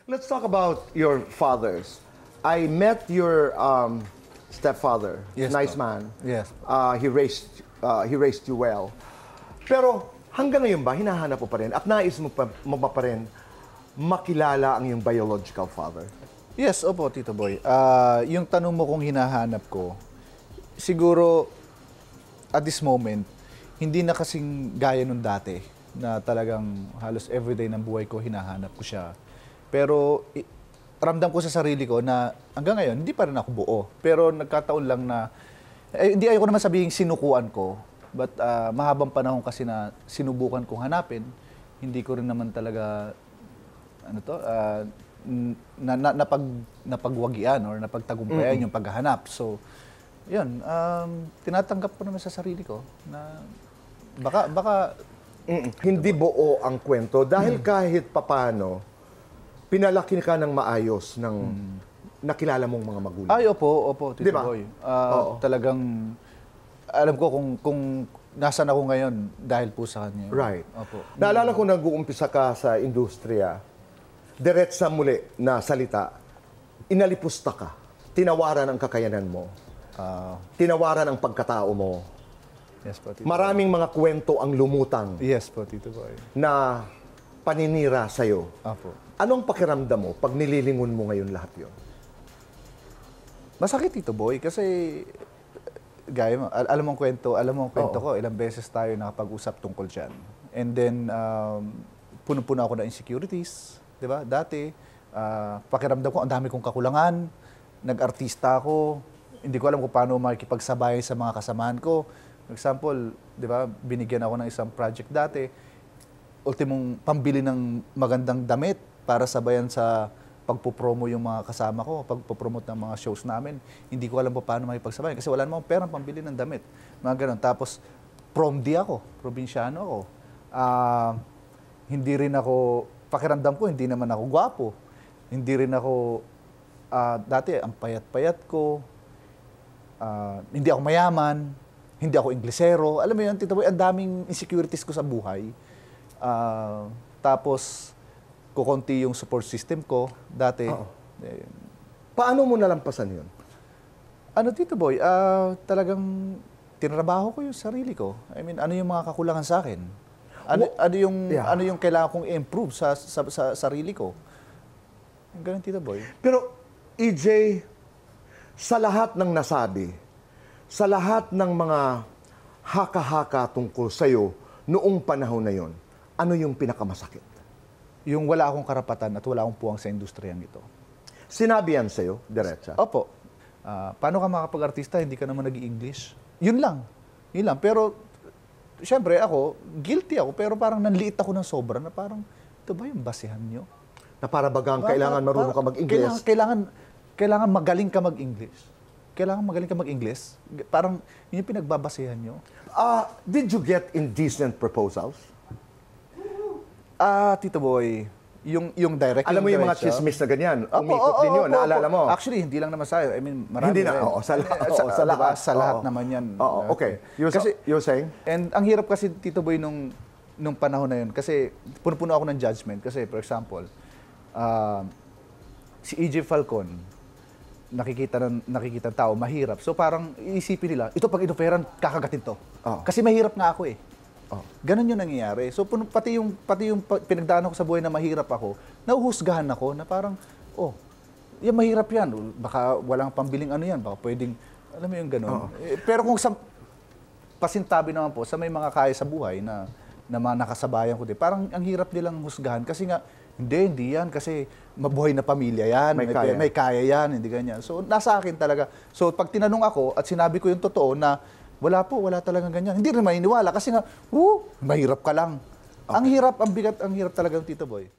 Let's talk about your fathers. I met your stepfather. Yes, Nice po. man. Yes. He raised you well. Pero hanggang ngayon ba, hinahanap mo pa rin at nais mo pa rin makilala ang iyong biological father? Yes, opo, Tito Boy. Yung tanong mo kung hinahanap ko, siguro at this moment, hindi na kasing gaya nung dati na talagang halos everyday ng buhay ko hinahanap ko siya. Pero ramdam ko sa sarili ko na hanggang ngayon, hindi pa rin ako buo. Pero nagkataon lang na, hindi ayoko naman sabihin sinukuan ko, but mahabang panahon kasi na sinubukan kong hanapin, hindi ko rin naman talaga, napagwagian or napagtagumpayan yung paghahanap. So, yun, tinatanggap ko naman sa sarili ko na baka Hindi buo ang kwento dahil kahit papano, pinalaki ka ng maayos ng nakilala mong mga magulang. Ay, opo, Tito Diba? Boy. Oo. Talagang, alam ko kung nasan ako ngayon dahil po sa kanya. Right. Opo. Naalala ko nag-uumpisa ka sa industriya, diretsa muli na salita, inalipusta ka, tinawaran ang kakayanan mo, tinawaran ang pagkatao mo. Yes po, Tito Maraming mga kwento ang lumutang Boy. Yes po, Tito Boy. na paninira sa'yo. Opo. Anong pakiramdam mo pag nililingon mo ngayon lahat yon? Masakit, Tito Boy, kasi gaya mo, alam mo ang kwento ko, ilang beses tayo nakapag-usap tungkol dyan. And then, puno-puno ako ng insecurities, di ba? Dati, pakiramdam ko, ang dami kong kakulangan, nag-artista ako, hindi ko alam kung paano makikipagsabayan sa mga kasamahan ko. For example, di ba, binigyan ako ng isang project dati, ultimong pambili ng magandang damit para sabayan sa pagpopromo yung mga kasama ko, pagpopromote ng mga shows namin. Hindi ko alam po paano makipagsabayan kasi wala namang perang pambili ng damit. Mga ganun. Tapos, prom-D ako, probinsyano ako. Hindi rin ako, pakiramdam ko, hindi naman ako gwapo. Hindi rin ako, dati, ang payat-payat ko. Hindi ako mayaman. Hindi ako Inglesero. Alam mo yun, Tito Boy, ang daming insecurities ko sa buhay. Tapos, kukunti yung support system ko dati. Paano mo nalampasan yun? Ano, Tito Boy, talagang tinrabaho ko yung sarili ko. I mean, ano yung mga kakulangan sa akin? Ano yung kailangan kong i-improve sa sarili ko? Ganun, Tito Boy. Pero, EJ, sa lahat ng nasabi, sa lahat ng mga haka-haka tungkol sa'yo noong panahon na yon, ano yung pinakamasakit? Yung wala akong karapatan at wala akong puwang sa industriyang ito. Sinabi yan sa'yo, diretsa? Opo. Paano ka makapag-artista, hindi ka naman nag-i-English? Yun lang. Yun lang. Pero, syempre ako, guilty ako, pero parang nanliit ako ng sobra na parang, ito ba yung basehan nyo? Na para bagang kailangan marunong ka mag-Ingles? Kailangan magaling ka mag-English. Kailangan magaling ka mag-English. Parang, yun yung pinagbabasehan nyo. Did you get indecent proposals? Tito Boy, yung direct. Alam mo yung mga chismis na ganyan, umikot din yun, naalala mo? Actually, hindi lang naman sa'yo. I mean, marami. Hindi na, sa lahat naman yan. Okay. You're saying? And ang hirap kasi, Tito Boy, nung panahon na yun, kasi puno-puno ako ng judgment. Kasi, for example, si EJ Falcon, nakikita ng tao, mahirap. So parang iisipin nila, ito pag inoferan, kakagatin to. Kasi mahirap nga ako eh. Ganon yung nangyayari. So pati yung pinagdaanan ko sa buhay na mahirap ako, nauhusgahan ako na parang, yan mahirap yan. Baka walang pambiling ano yan. Baka pwedeng, alam mo yung ganon. Pero kung pasintabi naman po, sa may mga kaya sa buhay na mga nakasabayan ko din, parang ang hirap nilang husgahan kasi nga, hindi yan kasi mabuhay na pamilya yan, may kaya yan, hindi ganyan. So nasa akin talaga. So pag tinanong ako at sinabi ko yung totoo na wala talagang ganyan, hindi rin maniniwala kasi nga, mahirap ka lang. Ang hirap, ang bigat, ang hirap talaga ng Tito Boy.